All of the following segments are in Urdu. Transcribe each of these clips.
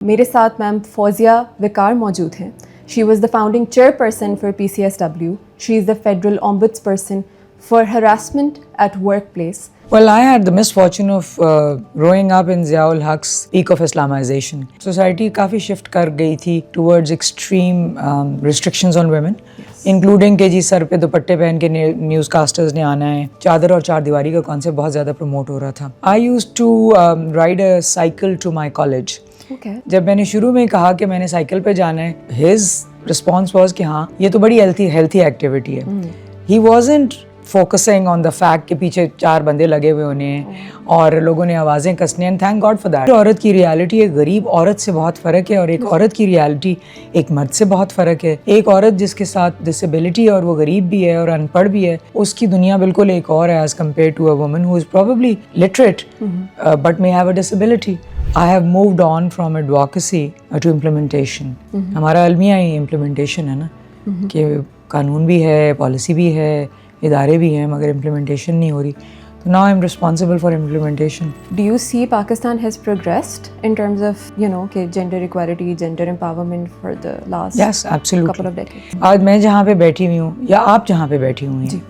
میرے ساتھ میم فوزیہ وقار موجود ہیں. She was the founding chair person for PCSW. She is the federal ombuds person for harassment at workplace. Well, I had the misfortune of growing up in Ziaul Haq's peak of Islamization. Society coffee shift کر گئی تھی towards extreme restrictions on women, including کہ جی سر پہ دوپٹے پہن کے نیوز کاسٹرز نے آنا ہے. چادر اور چار دیواری کا کانسیپٹ بہت زیادہ پروموٹ ہو رہا تھا. I used to ride a cycle to my college. جب میں نے شروع میں کہا کہ میں نے سائیکل پہ جانا ہے, his response was کہ ہاں یہ تو بڑی ہیلتھی ایکٹیویٹی ہے. He wasn't focusing on the fact کہ پیچھے چار بندے لگے ہوئے ہونے ہیں اور لوگوں نے آوازیں کسنی ہیں. thank God for that. عورت کی ریالٹی ایک غریب عورت سے بہت فرق ہے اور ایک عورت کی ریالٹی ایک مرد سے بہت فرق ہے. ایک عورت جس کے ساتھ ڈسیبلٹی اور وہ غریب بھی ہے اور ان پڑھ بھی ہے, اس کی دنیا بالکل ایک اور ہے as compare to a woman who is probably literate but may have a disability. I have moved on from advocacy to implementation. ہمارا المیہ ہی implementation ہے نا, کہ قانون بھی ہے, پالیسی بھی ہے, ادارے بھی ہیں, مگر implementation نہیں ہو رہی. So now I'm responsible for implementation. Do you see Pakistan has progressed in terms of, gender equality, gender empowerment for the last Yes, absolutely. couple of decades? آج میں جہاں پہ بیٹھی ہوئی ہوں یا آپ جہاں پہ بیٹھی ہوئی ہیں,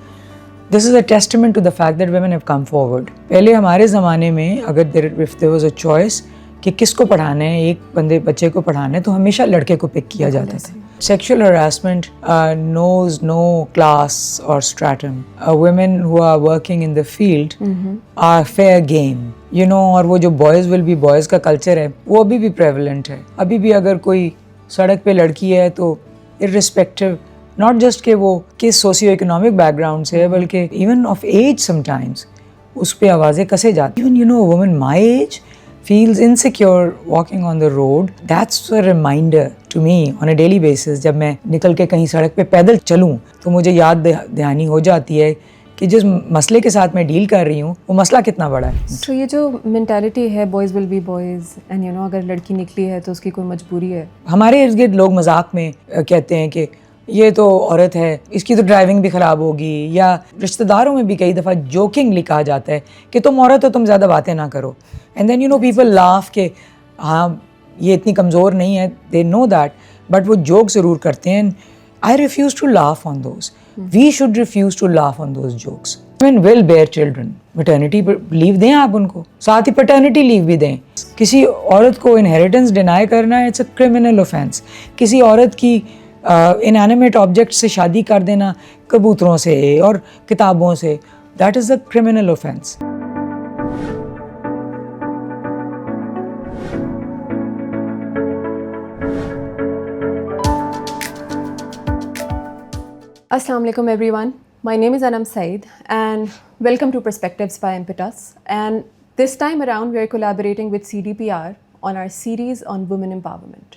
this is a testament to the fact that women have come forward. پہلے ہمارے زمانے میں اگر if there was a choice کہ کس کو پڑھانا ہے, ایک بچے کو پڑھانا ہے, تو ہمیشہ لڑکے کو پک کیا جاتا تھا. Sexual harassment knows no class or stratum. Women who are working in the field are fair game. اور وہ جو boys will be boys کا culture ہے وہ ابھی بھی prevalent ہے. ابھی بھی اگر کوئی سڑک پہ لڑکی ہے تو irrespective not just کہ وہ کس سوسیو اکنامک بیک گراؤنڈ سے ہے, بلکہ even of age sometimes اس پہ آوازیں کسے جاتی. Even a woman my age feels insecure walking on the road. That's a reminder to me on a daily basis. جب میں نکل کے کہیں سڑک پہ پیدل چلوں تو مجھے یاد دہانی ہو جاتی ہے کہ جس مسئلے کے ساتھ میں ڈیل کر رہی ہوں وہ مسئلہ کتنا بڑا ہے. تو یہ جو مینٹیلٹی ہے boys will be boys and اگر لڑکی نکلی ہے تو اس کی کوئی مجبوری ہے. ہمارے ارد گرد لوگ مذاق میں کہتے ہیں کہ یہ تو عورت ہے, اس کی تو ڈرائیونگ بھی خراب ہوگی, یا رشتہ داروں میں بھی کئی دفعہ جوکنگلی کہا جاتا ہے کہ تم عورت ہو, تم زیادہ باتیں نہ کرو. اینڈ دین پیپل لاف کہ ہاں یہ اتنی کمزور نہیں ہے, دے نو دیٹ, بٹ وہ جوک ضرور کرتے ہیں. I refuse to laugh on those. We should refuse to laugh on those jokes. women will bear children. Maternity leave دیں آپ ان کو, ساتھ ہی پیٹرنیٹی لیو بھی دیں. کسی عورت کو انہیریٹنس ڈینائی کرنا اٹس اے کرمنل اوفینس. کسی عورت کی انینیمیٹ آبجیکٹ سے شادی کر دینا, کبوتروں سے اور کتابوں سے, that is a criminal offence. Assalamu alaikum everyone. My name is Anam Saeed and welcome to Perspectives by Impetus. And this time around we are collaborating with CDPR on our series on women empowerment.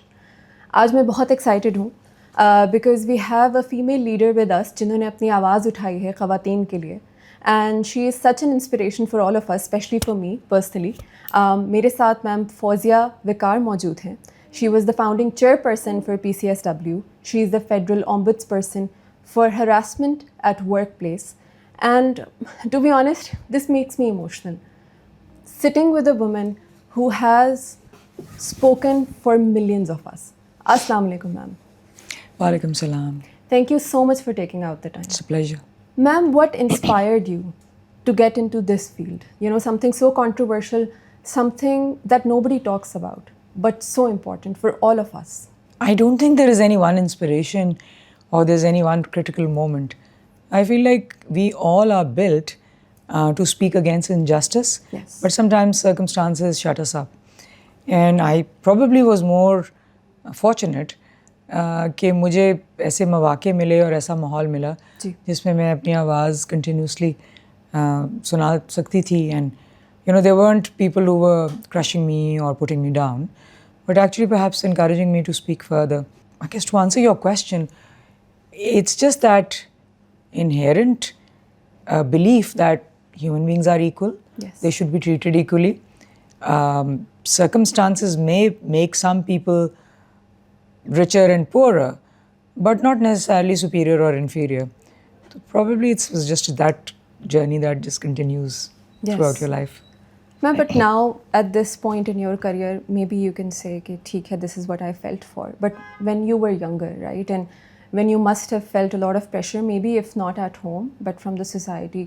آج میں بہت ایکسائٹیڈ ہوں because we have a female leader with us جنہوں نے اپنی آواز اٹھائی ہے خواتین کے لیے, and she is such an inspiration for all of us, especially for me personally. میرے ساتھ میم فوزیہ وقار موجود ہیں. She was the founding chairperson for PCSW. She is the federal ombuds person for harassment at workplace. And to be honest, this makes me emotional. Sitting with a woman who has spoken for millions of us. Assalamu alaikum, ma'am. Walaikum salam. Thank you so much for taking out the time. It's a pleasure. Ma'am, what inspired you to get into this field? Something so controversial, something that nobody talks about, but so important for all of us. I don't think there is any one inspiration or there's any one critical moment. I feel like we all are built to speak against injustice, Yes. but sometimes circumstances shut us up. And I probably was more fortunate کہ مجھے ایسے مواقع ملے اور ایسا ماحول ملا جس میں میں اپنی آواز کنٹینیوسلی سنا سکتی تھی. And there weren't people who were crushing me or putting me down, but actually perhaps encouraging me to speak further. I guess to answer your question, it's just that inherent belief that human beings are equal. Yes. They should be treated equally. Circumstances may make some people richer and poorer, but not necessarily superior or inferior. So probably it was just that journey that just continues throughout your life. Ma'am, but now at this point in your career, maybe you can say, "Okay, theek hai, this is what I felt for." But when you were younger, right, and when you must have felt a lot of pressure, maybe if not at home, but from the society,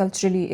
culturally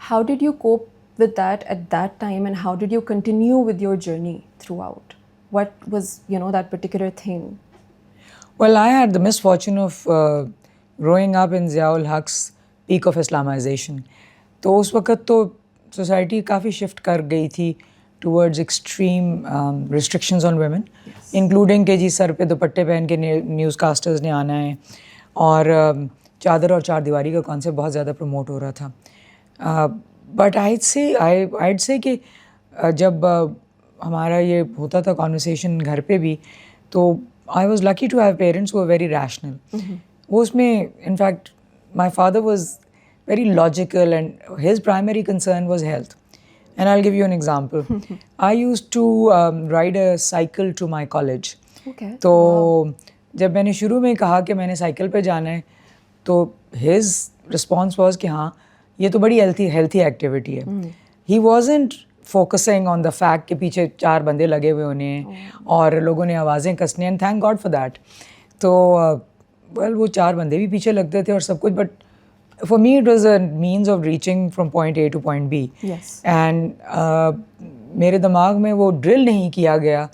How did you cope with that at that time, and how did you continue with your journey throughout? What was that particular thing? Well, I had the misfortune of growing up in Ziaul Haq's peak of Islamization. تو اس وقت تو سوسائٹی کافی شفٹ کر گئی تھی towards extreme restrictions on women, including کہ جی سر پہ دوپٹے پہن کے نیوز کاسٹرز نے آنا ہے، اور چادر اور چار دیواری کا کانسیپٹ بہت زیادہ پروموٹ ہو رہا تھا. بٹ آئیڈ سے کہ جب ہمارا یہ ہوتا تھا کانورسیشن گھر پہ بھی، تو I was lucky to have parents who very rational. وہ اس میں in fact my father was very logical, and his primary concern was health. And I'll give you an example. I used to ride a cycle to my college. Okay. تو جب میں نے شروع میں کہا کہ میں نے سائیکل پہ جانا ہے، تو his response was کہ ہاں یہ تو بڑی healthy ایکٹیویٹی ہے. He wasn't focusing on the fact کہ پیچھے 4 بندے لگے ہوئے ہونے ہیں اور لوگوں نے آوازیں کسنی ہیں، and thank God for that. تو well وہ 4 بندے بھی پیچھے لگتے تھے اور سب کچھ، but for me it was a means of reaching from point A to point B. Yes. And میرے دماغ میں وہ ڈرل نہیں کیا گیا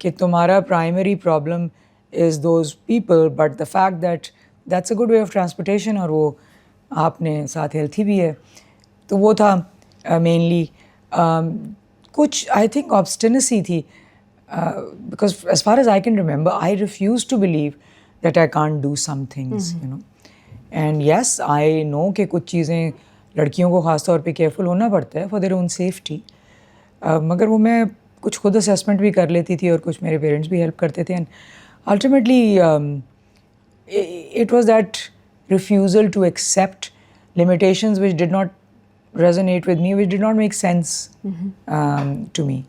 کہ تمہارا primary problem is those people, but the fact that that's a good way of transportation، اور وہ آپ نے ساتھ ہیلتھی بھی ہے. تو وہ تھا مینلی کچھ آئی تھنک obstinacy تھی، because as far as I can remember I refused to believe that I can't do some things, you know. And yes I know کہ کچھ چیزیں لڑکیوں کو خاص طور پہ کیئرفل ہونا پڑتا ہے فار دیئر اون سیفٹی، مگر وہ میں کچھ خود اسیسمنٹ بھی کر لیتی تھی اور کچھ میرے پیرنٹس بھی ہیلپ کرتے تھے. And ultimately it was that refusal to accept limitations which did not resonate with me, which did not make sense to me.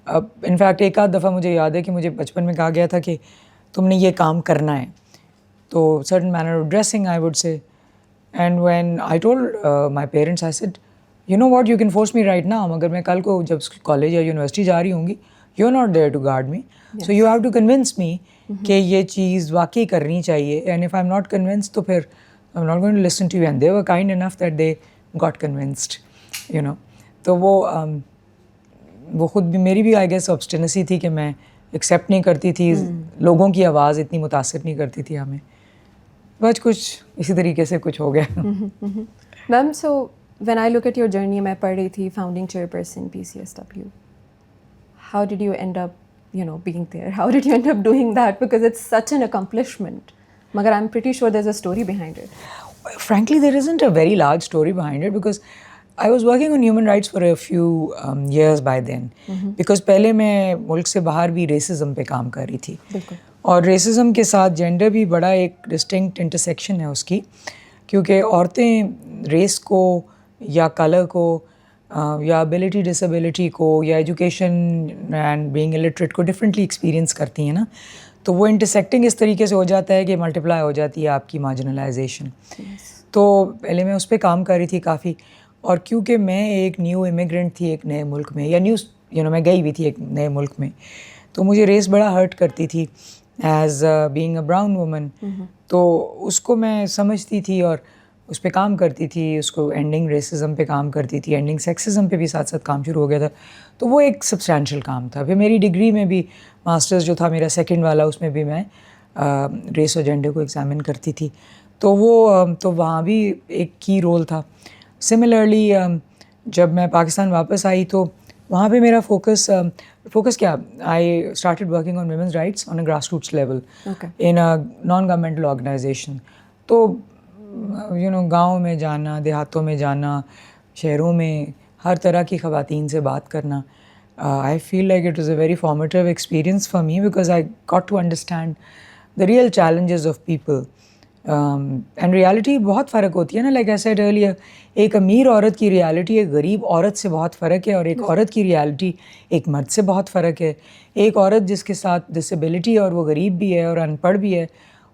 In fact ایک آدھ دفعہ مجھے یاد ہے کہ مجھے بچپن میں کہا گیا تھا کہ تم نے یہ کام کرنا ہے، تو certain manner of dressing I would say. And when I told my parents, I said, you know what, you can force me right now, مگر میں کل کو جب کالج یا یونیورسٹی جا رہی ہوں گی you're not there to guard me. So you have to convince me کہ یہ چیز واقعی کرنی چاہیے, and if I'm not convinced تو پھر I'm not going to listen to you. And they were kind enough that they got convinced, you know. تو وہ خود بھی میری بھی آئی گیس obstinacy تھی کہ میں ایکسیپٹ نہیں کرتی تھی، لوگوں کی آواز اتنی متاثر نہیں کرتی تھی ہمیں. بس کچھ اسی طریقے سے کچھ ہو گیا. Ma'am so when I look at your journey, میں پڑھ رہی تھی founding chairperson PCSW. How did you end up being there? How did you end up doing that? Because it's such an accomplishment. Magar I'm pretty sure there's a story behind it. Frankly, there isn't a very large story behind it because I was working on human rights for a few years by then. Because پہلے میں ملک سے باہر بھی ریسزم پہ کام کر رہی تھی. بالکل. اور ریسزم کے ساتھ جینڈر بھی بڑا ایک ڈسٹنکٹ انٹرسیکشن ہے اس کی، کیونکہ عورتیں ریس کو یا کلر کو یا ابیلٹی ڈسیبلٹی کو یا ایجوکیشن اینڈ بینگ الٹریٹ کو ڈفرینٹلی ایکسپیرینس کرتی ہیں نا. تو وہ انٹرسیکٹنگ اس طریقے سے ہو جاتا ہے کہ ملٹیپلائی ہو جاتی ہے آپ کی مارجنلائزیشن. تو پہلے میں اس پہ کام کر رہی تھی کافی، اور کیونکہ میں ایک نیو امیگرینٹ تھی ایک نئے ملک میں، یا میں گئی ہوئی تھی ایک نئے ملک میں، تو مجھے ریس بڑا ہرٹ کرتی تھی as being a brown woman. تو اس کو میں سمجھتی تھی اور اس پہ کام کرتی تھی، اس کو اینڈنگ ریسزم پہ کام کرتی تھی، اینڈنگ سیکسزم پہ بھی ساتھ ساتھ کام شروع ہو گیا تھا. تو وہ ایک سبسٹینشیل کام تھا. پھر میری ڈگری میں بھی ماسٹرز جو تھا میرا سیکنڈ والا، اس میں بھی میں ریس اور جینڈر کو ایگزامن کرتی تھی. تو وہ تو وہاں بھی ایک کی رول تھا. سملرلی جب میں پاکستان واپس آئی تو وہاں پہ میرا فوکس کیا، I started working on women's rights on a grass roots level in non governmental organisation. تو گاؤں میں جانا، دیہاتوں میں جانا، شہروں میں ہر طرح کی خواتین سے بات کرنا، I feel like it was a very formative experience for me because I got to understand the real challenges of people and reality بہت فرق ہوتی ہے نا. لائک آئی سیڈ ارلیئر, ایک امیر عورت کی ریالٹی ایک غریب عورت سے بہت فرق ہے, اور ایک عورت کی ریالٹی ایک مرد سے بہت فرق ہے. ایک عورت جس کے ساتھ ڈسیبلٹی اور وہ غریب بھی ہے اور ان پڑھ بھی ہے,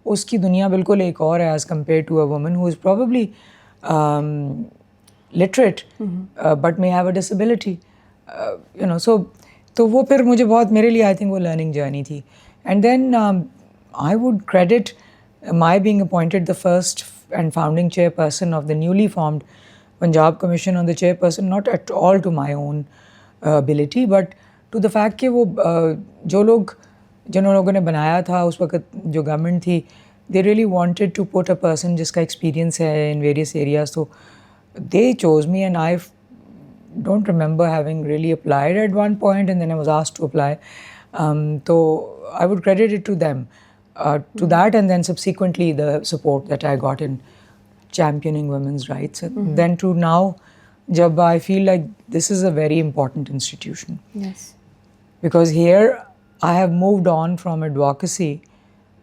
اس کی دنیا بالکل ایک اور ہے as compare to a woman who is probably literate but may have a disability. So تو وہ پھر مجھے بہت, میرے لیے آئی تھنک وہ لرننگ جرنی تھی. And then I would credit my being appointed the first and founding chairperson of the newly formed Punjab Commission on the Chairperson, not at all to my own ability, but to the fact کہ وہ جن لوگوں نے بنایا تھا اس وقت جو گورنمنٹ تھی, they really wanted to put a person جس کا ایکسپیرینس ہے in various areas. So they chose me, and I don't remember having really applied at one point, and then I was asked to apply. So I would credit it to them. To that, and then subsequently the support that I got in championing women's rights. And then to now, jab I feel like this is a very important institution. Yes. Because here I have moved on from advocacy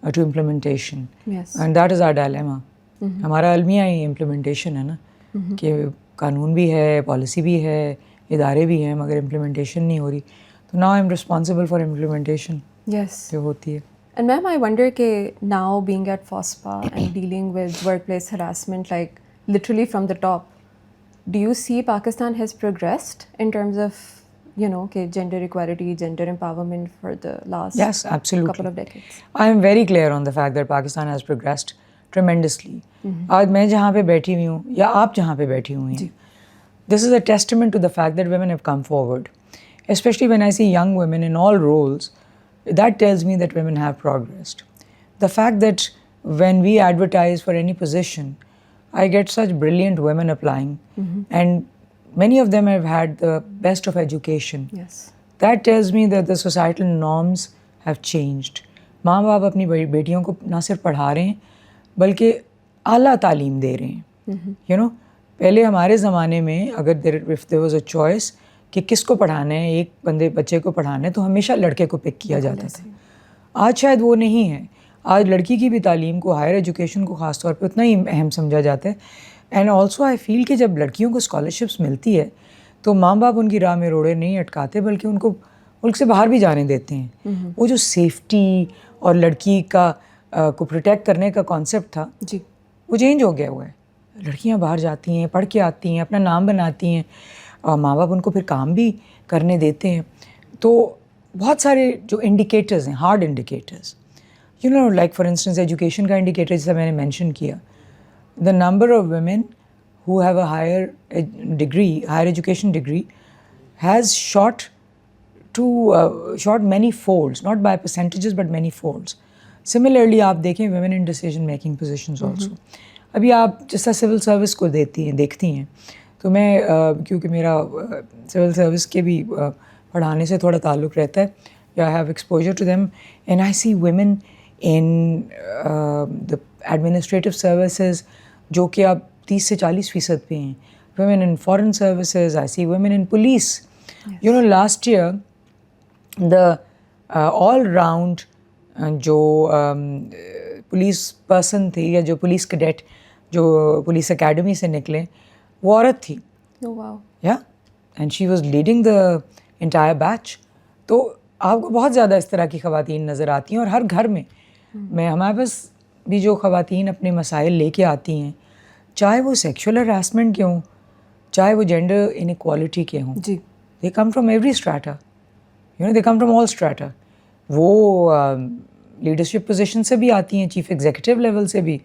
to implementation. Yes. And that is our dilemma. ہمارا المیہ ہی implementation ہے نا, کہ قانون بھی ہے, پالیسی بھی ہے, ادارے بھی ہیں, مگر implementation نہیں ہو رہی. تو now I'm responsible for implementation. Yes. جو ہوتی ہے. And ma'am, I wonder کہ now being at FOSPA and dealing with workplace harassment, like literally from the top, do you see Pakistan has progressed in terms of, کہ gender equality, gender empowerment for the last Yes, absolutely. couple of decades? I am very clear on the fact that Pakistan has progressed tremendously. آج میں جہاں پہ بیٹھی ہوئی ہوں یا آپ جہاں پہ بیٹھی ہوئی ہیں, this is a testament to the fact that women have come forward. Especially when I see young women in all roles, that tells me that women have progressed. The fact that when we advertise for any position, I get such brilliant women applying, and many of them have had the best of education. Yes. That tells me that the societal norms have changed. ماں باپ اپنی بیٹیوں کو نہ صرف پڑھا رہے ہیں بلکہ اعلیٰ تعلیم دے رہے ہیں. پہلے ہمارے زمانے میں اگر if there was a choice کہ کس کو پڑھانا ہے, ایک بچے کو پڑھانا ہے, تو ہمیشہ لڑکے کو پک کیا جاتا تھا. آج شاید وہ نہیں ہے. آج لڑکی کی بھی تعلیم کو, ہائر ایجوکیشن کو خاص طور پہ اتنا ہی اہم سمجھا جاتا ہے. اینڈ آلسو آئی فیل کہ جب لڑکیوں کو اسکالرشپس ملتی ہے تو ماں باپ ان کی راہ میں روڑے نہیں اٹکاتے, بلکہ ان کو ملک سے باہر بھی جانے دیتے ہیں. وہ جو سیفٹی اور لڑکی کا کو پروٹیکٹ کرنے کا کانسیپٹ تھا, جی, وہ چینج ہو گیا ہوا ہے. لڑکیاں باہر جاتی ہیں, پڑھ کے آتی ہیں, اپنا نام بناتی ہیں, اور ماں باپ ان کو پھر کام بھی کرنے دیتے ہیں. تو بہت سارے جو انڈیکیٹرز ہیں, hard indicators, like for instance education کا انڈیکیٹر جیسا میں نے مینشن کیا, the number of women who have a higher education degree has shot many folds, not by percentages but many folds. Similarly آپ دیکھیں women in decision making positions also. ابھی آپ جیسا سول سروس کو دیکھتی ہیں, تو میں کیونکہ میرا سول سروس کے بھی پڑھانے سے تھوڑا تعلق رہتا ہے, یا I have exposure to them, and I see women in the administrative services جو کہ اب 30 سے 40% پہ ہیں. women in foreign services, I see women in police. Yes. Last year the all round جو پولیس پرسن تھی, یا جو پولیس کیڈٹ جو پولیس اکیڈمی سے نکلے, وہ عورت تھی. And she was leading the entire batch. تو آپ کو بہت زیادہ اس طرح کی خواتین نظر آتی ہیں, اور ہر گھر میں ہمارے پاس بھی جو خواتین اپنے مسائل لے کے آتی ہیں, چاہے وہ سیکشول ہراسمنٹ کے ہوں, چاہے وہ جینڈر انیکوالٹی کے ہوں, جی, they come from every strata, they come from all strata. وہ لیڈرشپ پوزیشن سے بھی آتی ہیں, چیف ایگزیکٹو لیول سے بھی,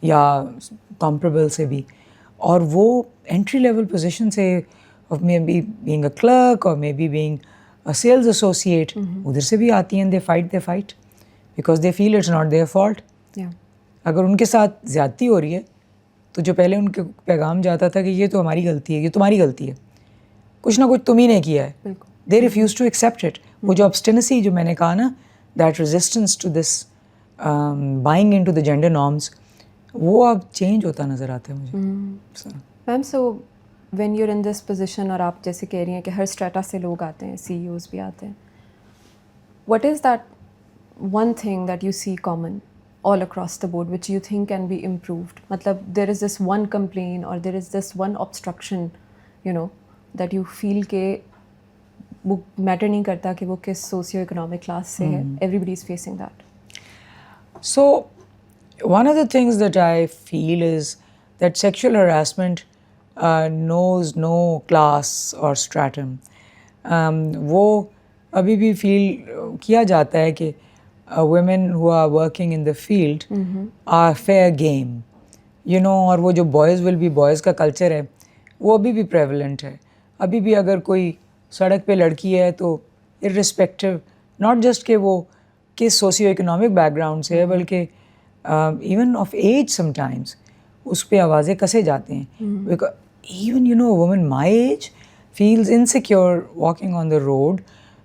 یا کمپریبل سے بھی, اور وہ انٹری لیول پوزیشن سے, may be being a clerk اور may be being a sales associate, ادھر سے بھی آتی ہیں. They fight because they feel it's not their fault. اگر ان کے ساتھ زیادتی ہو رہی ہے تو جو پہلے ان کے پیغام جاتا تھا کہ یہ تو ہماری غلطی ہے, یہ تمہاری غلطی ہے, کچھ نہ کچھ تم ہی نے کیا ہے, they refuse to accept it. وہ جو ابسٹینسی جو میں نے کہا نا, that resistance to this buying into the gender norms, وہ اب چینج ہوتا نظر آتا ہے مجھے. Ma'am, so when you in this position, اور آپ جیسے کہہ رہی ہیں کہ ہر اسٹریٹا سے لوگ آتے ہیں, سی ای اوز بھی آتے ہیں, what is that one thing that you see common all across the board which you think can be improved? Matlab, there is this one complaint or there is this one obstruction, that you feel ke وہ میٹر نہیں کرتا کہ وہ کس سوسیو اکنامک کلاس سے ہے. Everybody is facing that. So one of the things that I feel is that sexual harassment knows no class or stratum. وہ ابھی بھی فیل کیا جاتا ہے کہ women who are working in the field are fair game, اور وہ جو boys will be boys کا کلچر ہے وہ ابھی بھی prevalent ہے. ابھی بھی اگر کوئی سڑک پہ لڑکی ہے تو irrespective not just کہ وہ کس سوسیو اکنامک بیک گراؤنڈ سے ہے بلکہ even of age sometimes اس پہ آوازیں کسے جاتے ہیں. Even woman my age feels insecure walking on the road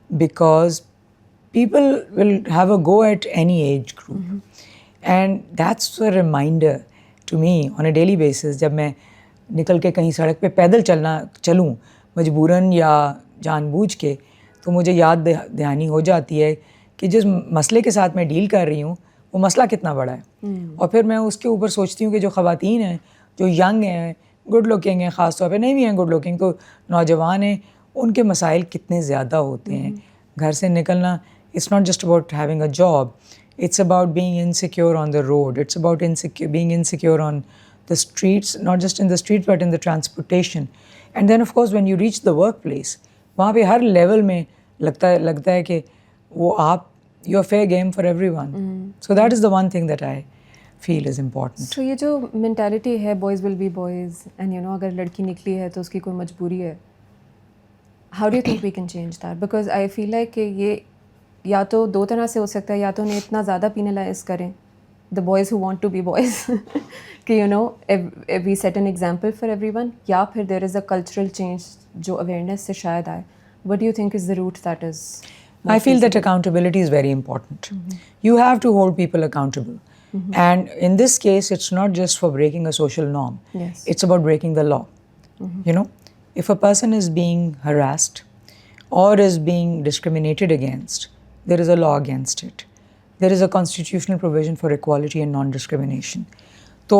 because people will have a go at any age group. And that's a reminder to me on a daily basis. جب میں نکل کے کہیں سڑک پہ پیدل چلوں مجبوراً یا جان بوجھ کے, تو مجھے یاد دہانی ہو جاتی ہے کہ جس مسئلے کے ساتھ میں ڈیل کر رہی ہوں وہ مسئلہ کتنا بڑا ہے. اور پھر میں اس کے اوپر سوچتی ہوں کہ جو خواتین ہیں جو ینگ ہیں, گڈ لکنگ ہیں, خاص طور پہ نہیں بھی ہیں گڈ لکنگ تو نوجوان ہیں, ان کے مسائل کتنے زیادہ ہوتے ہیں. گھر سے نکلنا it's not just about having a job, it's about being insecure on the road, it's about being insecure on the streets, not just in the streets but in the transportation. And then of course when you reach the workplace, وہاں پہ ہر لیول میں لگتا ہے کہ وہ آپ you fair game for everyone. So that is the one thing that I feel is important. So یہ جو mentality ہے boys will be boys and اگر لڑکی نکلی ہے تو اس کی کوئی مجبوری ہے, how do you think we can change that? Because I feel like کہ یہ یا تو دو طرح سے ہو سکتا ہے, یا تو انہیں اتنا زیادہ penalize کریں the boys who want to be boys کہ we set an example for everyone, یا پھر there is a cultural change جو awareness سے شاید آئے. What do you think is the route that is? I feel that accountability is very important. You have to hold people accountable. And in this case, it's not just for breaking a social norm. Yes. It's about breaking the law. If a person is being harassed or is being discriminated against, there is a law against it. There is a constitutional provision for equality and non-discrimination. تو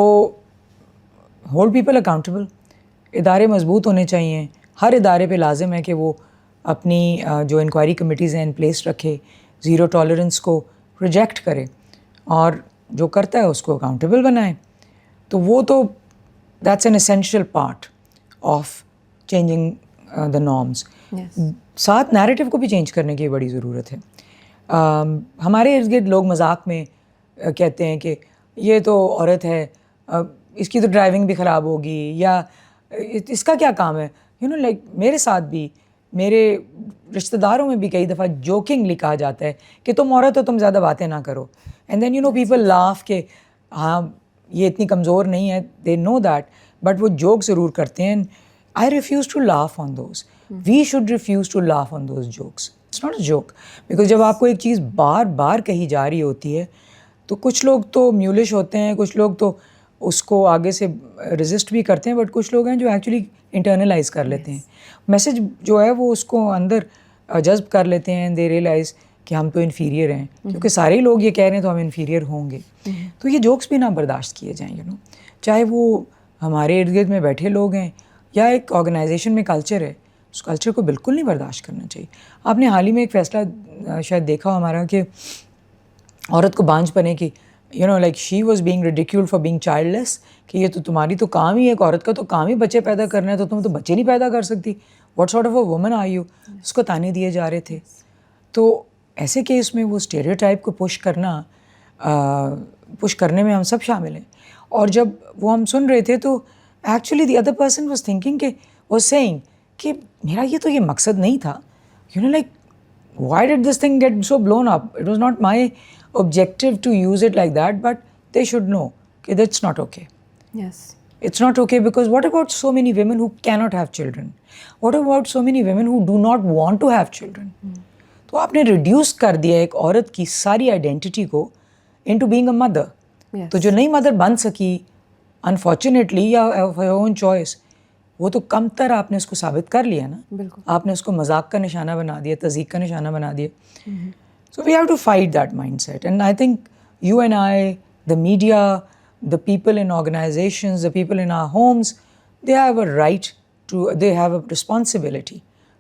hold people accountable. ادارے مضبوط ہونے چاہیے. ہر ادارے پہ لازم ہے کہ وہ اپنی جو انکوائری کمیٹیز ہیں ان پلیس رکھے, زیرو ٹالرنس کو ریجیکٹ کرے, اور جو کرتا ہے اس کو اکاؤنٹیبل بنائے. تو وہ تو that's an essential part of changing the norms. ساتھ نیریٹیو کو بھی چینج کرنے کی بڑی ضرورت ہے. ہمارے ارد گرد لوگ مذاق میں کہتے ہیں کہ یہ تو عورت ہے, اس کی تو ڈرائیونگ بھی خراب ہوگی, یا اس کا کیا کام ہے. لائک میرے ساتھ بھی, میرے رشتہ داروں میں بھی کئی دفعہ جوکنگلی کہا جاتا ہے کہ تم عورت ہو, تم زیادہ باتیں نہ کرو. اینڈ دین پیپل لاف کہ ہاں یہ اتنی کمزور نہیں ہے, دے نو دیٹ, بٹ وہ جوک ضرور کرتے ہیں. I refuse to laugh on those. We should refuse to laugh on those jokes. It's not a joke, because جب آپ کو ایک چیز بار بار کہی جا رہی ہوتی ہے تو کچھ لوگ تو میولش ہوتے ہیں, کچھ لوگ تو اس کو آگے سے ریزسٹ بھی کرتے ہیں, بٹ کچھ لوگ ہیں جو ایکچولی انٹرنلائز کر لیتے ہیں. میسیج جو ہے وہ اس کو اندر جذب کر لیتے ہیں. دے ریئلائز کہ ہم تو انفیریئر ہیں, کیونکہ سارے لوگ یہ کہہ رہے ہیں تو ہم انفیریئر ہوں گے. تو یہ جوکس بھی نہ برداشت کیے جائیں. چاہے وہ ہمارے ارد گرد میں بیٹھے لوگ ہیں یا ایک آرگنائزیشن میں کلچر ہے, اس کلچر کو بالکل نہیں برداشت کرنا چاہیے. آپ نے حال ہی میں ایک فیصلہ شاید دیکھا ہو ہمارا کہ عورت کو بانجھ بنے کی, like she was being ridiculed for being childless, کہ یہ تو تمہاری تو کام ہی ہے, ایک عورت کا تو کام ہی بچے پیدا کرنا ہے, تو تم تو بچے نہیں پیدا کر سکتی, what sort of a woman are you. اس کو تانے دیے جا رہے تھے. تو ایسے کیس میں وہ اسٹیریوٹائپ کو پش کرنے میں ہم سب شامل ہیں. اور جب وہ ہم سن رہے تھے تو actually the other person was thinking کہ واز سیئنگ کہ میرا یہ تو یہ مقصد نہیں تھا. Like why did this thing get so blown up. It was not my objective to use it like that, but they should know that that's not okay. Yes. It's not okay, because what about so many women who cannot have children? What about so many women who do not want to have children? تو آپ نے ریڈیوس کر دیا ایک عورت کی ساری آئیڈینٹی کو into being a mother. تو جو نئی مدر بن سکی unfortunately یا of her own choice, وہ تو کم تر آپ نے اس کو ثابت کر لیا نا. بالکل. آپ نے اس کو مذاق کا نشانہ بنا دیا, تضحیک کا نشانہ بنا دیا. So we have to fight that mindset, and I think you and I the media, the people in organizations, the people in our homes, they have a right to, they have a responsibility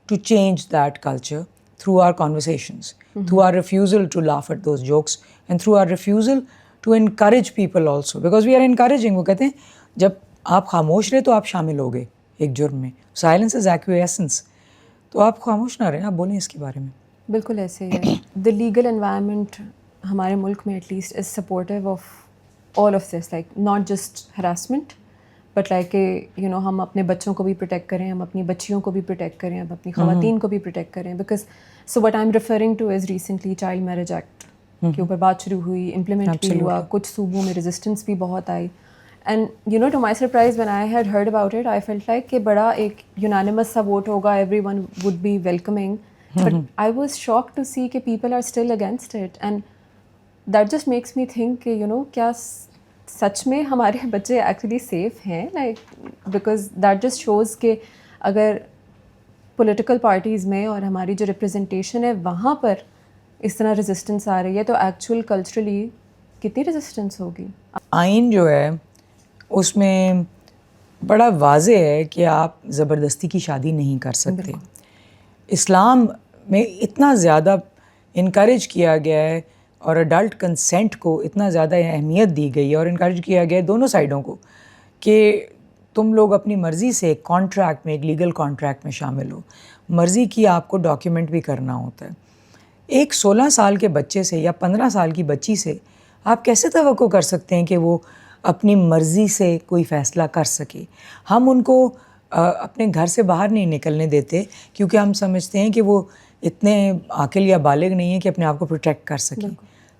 to change that culture through our conversations, through our refusal to laugh at those jokes, and through our refusal to encourage people also, because we are encouraging. وہ کہتے ہیں جب آپ خاموش رہے تو آپ شامل ہو گئے ایک جرم میں. Silence is acquiescence. تو آپ خاموش نہ رہیں, آپ بولیں اس کے بارے میں. بالکل ایسے ہی ہے. دا لیگل انوائرمنٹ ہمارے ملک میں at least is supportive of all of this, like not just harassment but like کہ ہم اپنے بچوں کو بھی پروٹیکٹ کریں, ہم اپنی بچیوں کو بھی پروٹیکٹ کریں, ہم اپنی خواتین کو بھی پروٹیکٹ کریں. Because so what I am referring two is recently child marriage act کے اوپر بات شروع ہوئی, امپلیمنٹ بھی ہوا, کچھ صوبوں میں ریزسٹنس بھی بہت آئی. And to my surprise when I had heard about it I felt like کہ بڑا ایک یونانیمس سا ووٹ ہوگا, everyone would be welcoming, but I was shock to see کہ people are still against it. And that just makes me think کہ کیا سچ میں ہمارے بچے ایکچولی سیف ہیں, like because that just shows کہ اگر پولیٹیکل پارٹیز میں اور ہماری جو ریپرزنٹیشن ہے وہاں پر اس طرح ریزسٹنس آ رہی ہے تو ایکچوئل کلچرلی کتنی ریزسٹنس ہوگی. آئین جو ہے اس میں بڑا واضح ہے کہ آپ زبردستی کی شادی نہیں کر سکتے. اسلام میں اتنا زیادہ انکریج کیا گیا ہے اور اڈلٹ کنسنٹ کو اتنا زیادہ اہمیت دی گئی ہے اور انکریج کیا گیا ہے دونوں سائڈوں کو کہ تم لوگ اپنی مرضی سے ایک کانٹریکٹ میں, ایک لیگل کانٹریکٹ میں شامل ہو. مرضی کی آپ کو ڈاکیومنٹ بھی کرنا ہوتا ہے. ایک 16 سال کے بچے سے یا 15 سال کی بچی سے آپ کیسے توقع کر سکتے ہیں کہ وہ اپنی مرضی سے کوئی فیصلہ کر سکے. ہم ان کو اپنے گھر سے باہر نہیں نکلنے دیتے کیونکہ ہم سمجھتے ہیں کہ وہ اتنے عاقل یا بالغ نہیں ہیں کہ اپنے آپ کو پروٹیکٹ کر سکیں.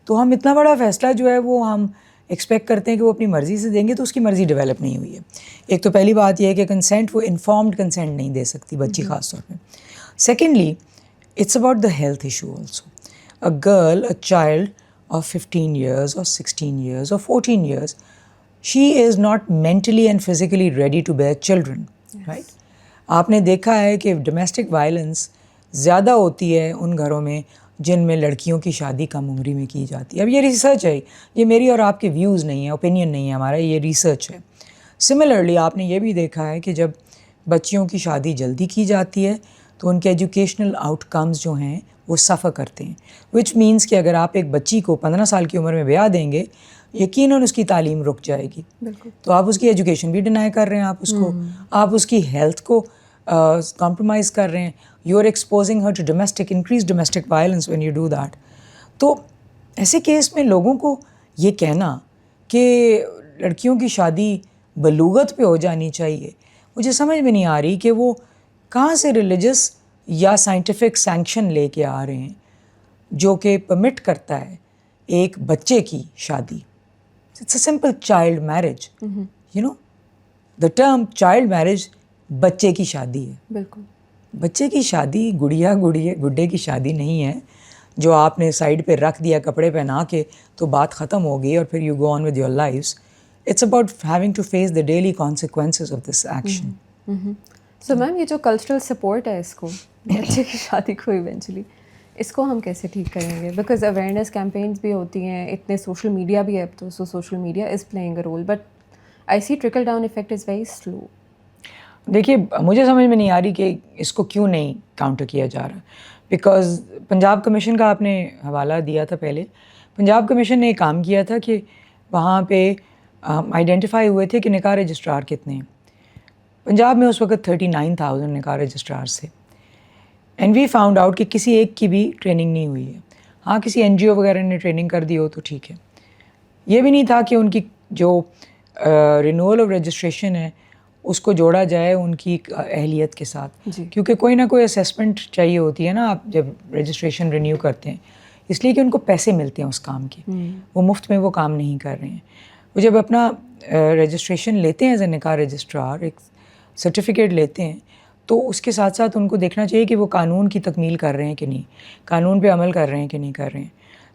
تو ہم اتنا بڑا فیصلہ جو ہے وہ ہم ایکسپیکٹ کرتے ہیں کہ وہ اپنی مرضی سے دیں گے, تو اس کی مرضی ڈیولپ نہیں ہوئی ہے. ایک تو پہلی بات یہ ہے کہ کنسینٹ, وہ انفارمڈ کنسینٹ نہیں دے سکتی بچی خاص طور پہ. Secondly it's about the health issue also. A girl, a child of 15 years or 16 years or 14 years, she is not mentally and physically ready to bear children, right? آپ نے دیکھا ہے کہ ڈومیسٹک وائلنس زیادہ ہوتی ہے ان گھروں میں جن میں لڑکیوں کی شادی کم عمری میں کی جاتی ہے. اب یہ ریسرچ ہے, یہ میری اور آپ کے ویوز نہیں ہیں, اوپینین نہیں ہے ہمارا, یہ ریسرچ ہے. سملرلی آپ نے یہ بھی دیکھا ہے کہ جب بچیوں کی شادی جلدی کی جاتی ہے تو ان کے ایجوکیشنل آؤٹ کمز جو ہیں وہ سفر کرتے ہیں, وچ مینس کہ اگر آپ ایک بچی کو 15 سال کی عمر میں بیاہ دیں گے یقیناً اس کی تعلیم رک جائے گی. تو آپ اس کی ایجوکیشن بھی ڈینائی کر رہے ہیں, آپ اس کی ہیلتھ کو کمپرومائز کر رہے ہیں. You are exposing her to increase domestic violence when you do that. تو ایسے کیس میں لوگوں کو یہ کہنا کہ لڑکیوں کی شادی بلوغت پہ ہو جانی چاہیے, مجھے سمجھ میں نہیں آ رہی کہ وہ کہاں سے ریلیجس یا سائنٹیفک سینکشن لے کے آ رہے ہیں جو کہ پرمٹ کرتا ہے ایک بچے کی شادی. It's a simple child marriage, the term child marriage بچے کی شادی ہے. بالکل بچے کی شادی گڈے کی شادی نہیں ہے جو آپ نے سائڈ پہ رکھ دیا کپڑے پہنا کے تو بات ختم ہو گئی اور پھر you go on with your lives. It's about having to face the daily consequences of this action. So ma'am یہ جو کلچرل سپورٹ ہے اس کو بچے کی شادی کو ایونچولی اس کو ہم کیسے ٹھیک کریں گے؟ بیکاز اویئرنیس کیمپینس بھی ہوتی ہیں, اتنے سوشل میڈیا بھی ہے اب تو, so social media is playing a role, but I see trickle down effect is very slow. دیکھیے مجھے سمجھ میں نہیں آ رہی کہ اس کو کیوں نہیں کاؤنٹر کیا جا رہا. بیکاز پنجاب کمیشن کا آپ نے حوالہ دیا تھا پہلے. پنجاب کمیشن نے ایک کام کیا تھا کہ وہاں پہ آئیڈینٹیفائی ہوئے تھے کہ نکاح رجسٹرار کتنے ہیں. پنجاب میں اس وقت 39,000 نکاح رجسٹرارس تھے. اینڈ وی فاؤنڈ آؤٹ کہ کسی ایک کی بھی ٹریننگ نہیں ہوئی ہے. ہاں کسی این جی او وغیرہ نے ٹریننگ کر دی ہو تو ٹھیک ہے. یہ بھی نہیں تھا کہ ان کی جو رینول آف رجسٹریشن ہے اس کو جوڑا جائے ان کی اہلیت کے ساتھ, کیونکہ کوئی نہ کوئی اسیسمنٹ چاہیے ہوتی ہے نا آپ جب رجسٹریشن رینیو کرتے ہیں, اس لیے کہ ان کو پیسے ملتے ہیں اس کام کے, وہ مفت میں وہ کام نہیں کر رہے ہیں. وہ جب اپنا رجسٹریشن لیتے ہیں ایز اے نکاح رجسٹرار, ایک سرٹیفکیٹ لیتے ہیں, تو اس کے ساتھ ساتھ ان کو دیکھنا چاہیے کہ وہ قانون کی تکمیل کر رہے ہیں کہ نہیں, قانون پہ عمل کر رہے ہیں کہ نہیں کر رہے ہیں.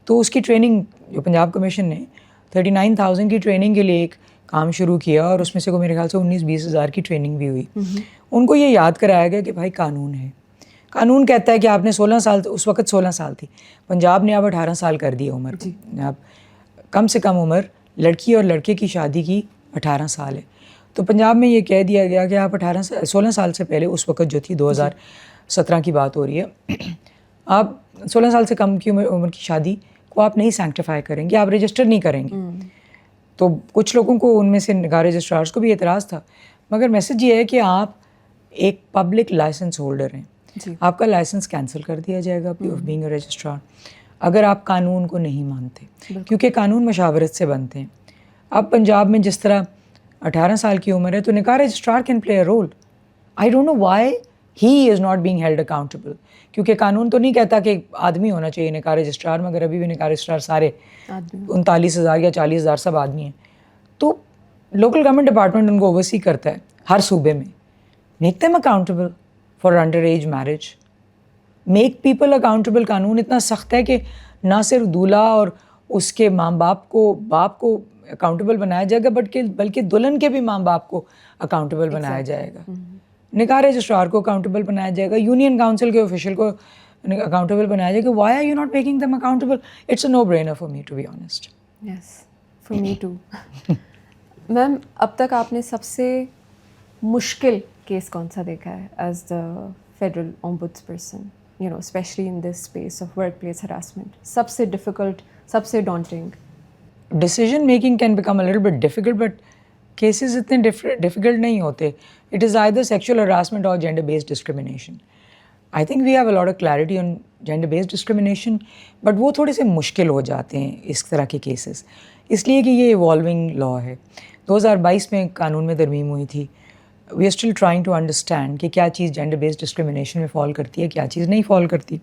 تو اس کی ٹریننگ جو پنجاب کمیشن نے 39,000 کی ٹریننگ کے لیے ایک کام شروع کیا, اور اس میں سے کو میرے خیال سے 19-20 ہزار کی ٹریننگ بھی ہوئی. ان کو یہ یاد کرایا گیا کہ بھائی قانون ہے, قانون کہتا ہے کہ آپ نے 16 سال, اس وقت 16 سال تھی, پنجاب نے اب 18 سال کر دی عمر. اب کم سے کم عمر لڑکی اور لڑکے کی شادی کی 18 سال ہے. تو پنجاب میں یہ کہہ دیا گیا کہ آپ 16 سال سے پہلے, اس وقت جو تھی 2017 کی بات ہو رہی ہے, آپ 16 سال سے کم کی عمر کی شادی کو آپ نہیں سینکٹیفائی کریں گے, آپ رجسٹر نہیں کریں گے. تو کچھ لوگوں کو ان میں سے نکاح رجسٹرارس کو بھی اعتراض تھا, مگر میسج یہ ہے کہ آپ ایک پبلک لائسنس ہولڈر ہیں, آپ کا لائسنس کینسل کر دیا جائے گا آف بینگ اے رجسٹرار اگر آپ قانون کو نہیں مانتے, کیونکہ قانون مشاورت سے بنتے ہیں. اب پنجاب میں جس طرح 18 سال کی عمر ہے تو نکاح registrar can play a role. I don't know why he is not being held accountable, کیونکہ قانون تو نہیں کہتا کہ آدمی ہونا چاہیے نکاح رجسٹرار, مگر ابھی بھی نکاح رجسٹرار سارے 39,000 یا 40,000 سب آدمی ہیں. تو لوکل گورنمنٹ ڈپارٹمنٹ ان کو اوورسی کرتا ہے ہر صوبے میں. Make them accountable for under age marriage, make people accountable. قانون اتنا سخت ہے کہ نہ صرف دولہا اور اس کے ماں باپ کو اکاؤنٹیبل بنایا جائے گا, بلکہ دلہن کے بھی ماں باپ کو اکاؤنٹیبل بنایا جائے گا. نکاح رجسٹرار کو اکاؤنٹیبل بنایا جائے گا, یونین کاؤنسل کے آفیشیل کو اکاؤنٹیبل بنایا جائے گا. Why are you not making them accountable? It's a no brainer for me to be honest. Yes, for me too. Ma'am, اب تک آپ نے سب سے مشکل کیس کون سا دیکھا ہے as the federal ombudsperson, you know especially in this space of workplace harassment? سب سے ڈیفیکلٹ, سب سے daunting. Decision making can become a little bit difficult, but cases اتنے ڈیفیکلٹ نہیں ہوتے. It is either sexual harassment or gender based discrimination. I think we have a lot of clarity on gender based discrimination, but وہ تھوڑے سے مشکل ہو جاتے ہیں اس طرح کے کیسز, اس لیے کہ یہ ایوالونگ لا ہے. 2022 میں قانون میں ترمیم ہوئی تھی. We are still trying to understand کہ کیا چیز جینڈر بیسڈ ڈسکریمنیشن میں فال کرتی ہے, کیا چیز نہیں فال کرتی.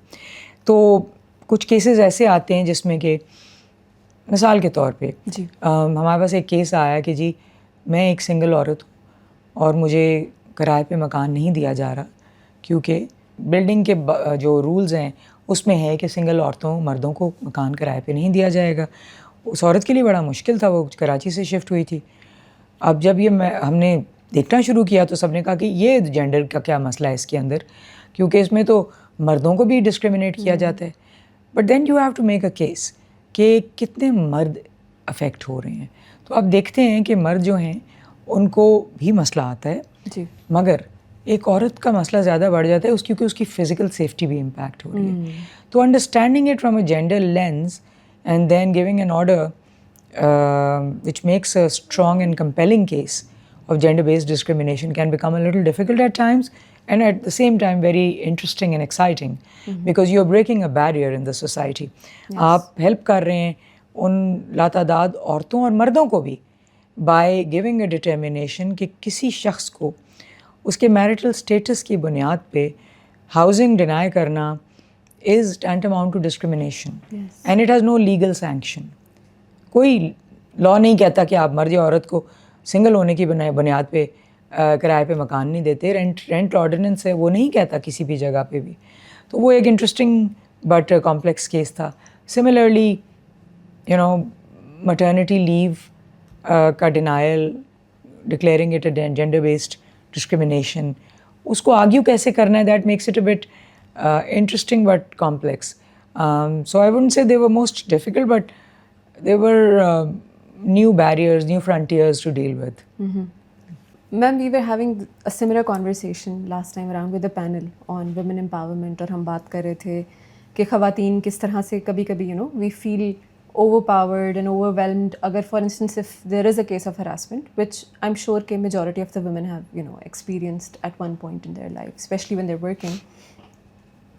تو کچھ کیسز ایسے آتے ہیں جس میں کہ مثال کے طور پہ ہمارے پاس ایک کیس آیا کہ جی میں ایک سنگل عورت ہوں اور مجھے کرائے پہ مکان نہیں دیا جا رہا, کیونکہ بلڈنگ کے جو رولز ہیں اس میں ہے کہ سنگل مردوں کو مکان کرائے پہ نہیں دیا جائے گا. اس عورت کے لیے بڑا مشکل تھا, وہ کراچی سے شفٹ ہوئی تھی. اب جب ہم نے دیکھنا شروع کیا تو سب نے کہا کہ یہ جینڈر کا کیا مسئلہ ہے اس کے اندر, کیونکہ اس میں تو مردوں کو بھی ڈسکریمنیٹ کیا جاتا ہے. But then you have to make a case کہ کتنے مرد افیکٹ ہو رہے ہیں. تو اب دیکھتے ہیں کہ مرد جو ہیں ان کو بھی مسئلہ آتا ہے, مگر ایک عورت کا مسئلہ زیادہ بڑھ جاتا ہے کیونکہ اس کی فزیکل سیفٹی بھی امپیکٹ ہو رہی ہے. تو understanding it from a gender lens and then giving an order which makes a strong and compelling case of gender-based discrimination can become a little difficult at times, and at the same time very interesting and exciting, because you're breaking a barrier in the society. آپ ہیلپ کر رہے ہیں ان لاتعداد عورتوں اور مردوں کو بھی by giving a determination کہ کسی شخص کو اس کے میرٹل اسٹیٹس کی بنیاد پہ ہاؤسنگ ڈینائی کرنا is tantamount to discrimination, and it has no legal sanction. کوئی لاء نہیں کہتا کہ آپ مرد یا عورت کو سنگل ہونے کی بنیاد پہ کرائے پہ مکان نہیں دیتے. رینٹ آرڈیننس ہے وہ نہیں کہتا کسی بھی جگہ پہ بھی. تو وہ ایک انٹرسٹنگ بٹ کمپلیکس کیس تھا. Similarly you know maternity leave کا denial, declaring it a gender based discrimination, اس کو آرگیو کیسے کرنا ہے, that makes it a bit interesting but complex. So I wouldn't say they were most difficult, but they were new barriers, new frontiers to deal with. Ma'am, we were having a similar conversation last time around with the panel on women empowerment, اور ہم بات کر رہے تھے کہ خواتین کس طرح سے کبھی کبھی we feel overpowered and overwhelmed. اگر for instance if there is a case of harassment, which I'm sure کہ majority of the women have experienced at one point in their life, especially when they're working,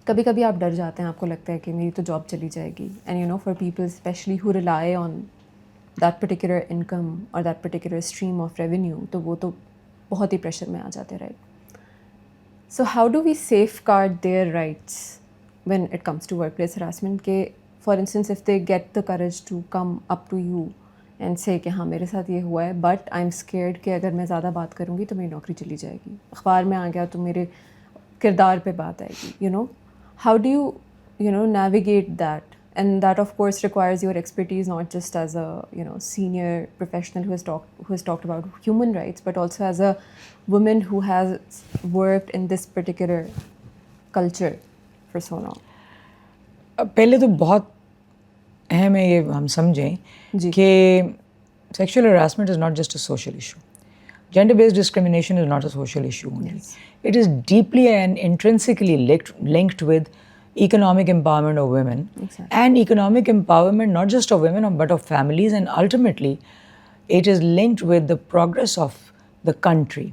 کبھی کبھی آپ ڈر جاتے ہیں, آپ کو لگتا ہے کہ میری تو جاب چلی جائے گی. And for people especially who rely on that particular income or that particular stream of revenue, تو وہ تو بہت ہی پریشر میں آ جاتے, right. So how do we safeguard their rights when it comes to workplace harassment? کہ for instance if they get the courage to come up to you and say کہ ہاں میرے ساتھ یہ ہوا ہے, بٹ آئی ایم اسکیئرڈ کہ اگر میں زیادہ بات کروں گی تو میری نوکری چلی جائے گی, اخبار میں آ گیا تو میرے کردار پہ بات آئے گی. How do you navigate that? And that of course requires your expertise, not just as a senior professional who has talked about human rights, but also as a woman who has worked in this particular culture for so long. پہلے تو بہت اہم ہے یہ ہم سمجھیں کہ sexual harassment is not just a social issue. Gender-based discrimination is not a social issue only. Yes. It is deeply and intrinsically linked with economic empowerment of women. Exactly. And economic empowerment not just of women but of families, and ultimately it is linked with the progress of the country.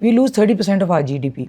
we lose 30% of our GDP.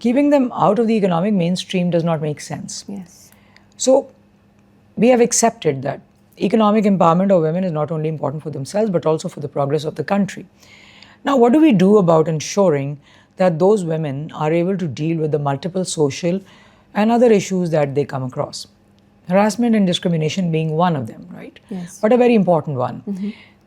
keeping them out of the economic mainstream does not make sense. Yes. So we have accepted that economic empowerment of women is not only important for themselves but also for the progress of the country. Now, what do we do about ensuring that those women are able to deal with the multiple social and other issues that they come across? Harassment and discrimination being one of them, right? Yes. But a very important one.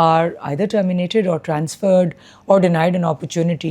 are either terminated or transferred or denied an opportunity.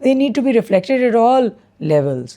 they need to be reflected at all levels.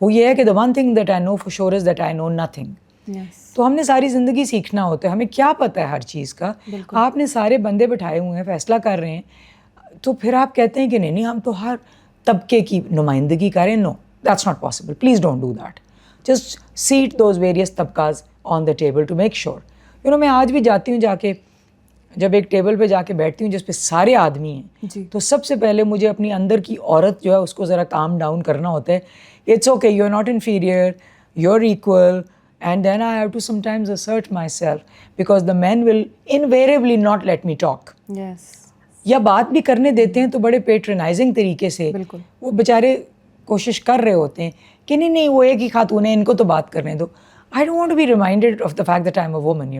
وہ یہ ہے کہ the one thing that I know for sure is that I know nothing. Yes. تو ہم نے ساری زندگی سیکھنا ہوتا ہے, ہمیں کیا پتہ ہے ہر چیز کا. آپ نے سارے بندے بٹھائے ہوئے ہیں, فیصلہ کر رہے ہیں, تو پھر آپ کہتے ہیں کہ نہیں ہم تو ہر طبقے کی نمائندگی کریں. No, that's not possible. Please don't do that. Just set those various طبقاز on the table to make sure. میں آج بھی جاتی ہوں, جا کے جب ایک ٹیبل پہ جا کے بیٹھتی ہوں جس پہ سارے آدمی ہیں, تو سب سے پہلے مجھے اپنی اندر کی عورت جو ہے اس کو ذرا کام ڈاؤن کرنا ہوتا ہے. It's okay, you are not inferior, you are equal. And then I have to sometimes assert myself because the men will invariably not let me talk. Yes. یا بات بھی کرنے دیتے ہیں تو بڑے پیٹرنائزنگ طریقے سے. وہ بیچارے کوشش کر رہے ہوتے ہیں کہ نہیں وہ ایک ہی خاتون ہے, ان کو تو بات کرنے دو. I don't want to be reminded of the fact that I'm a woman,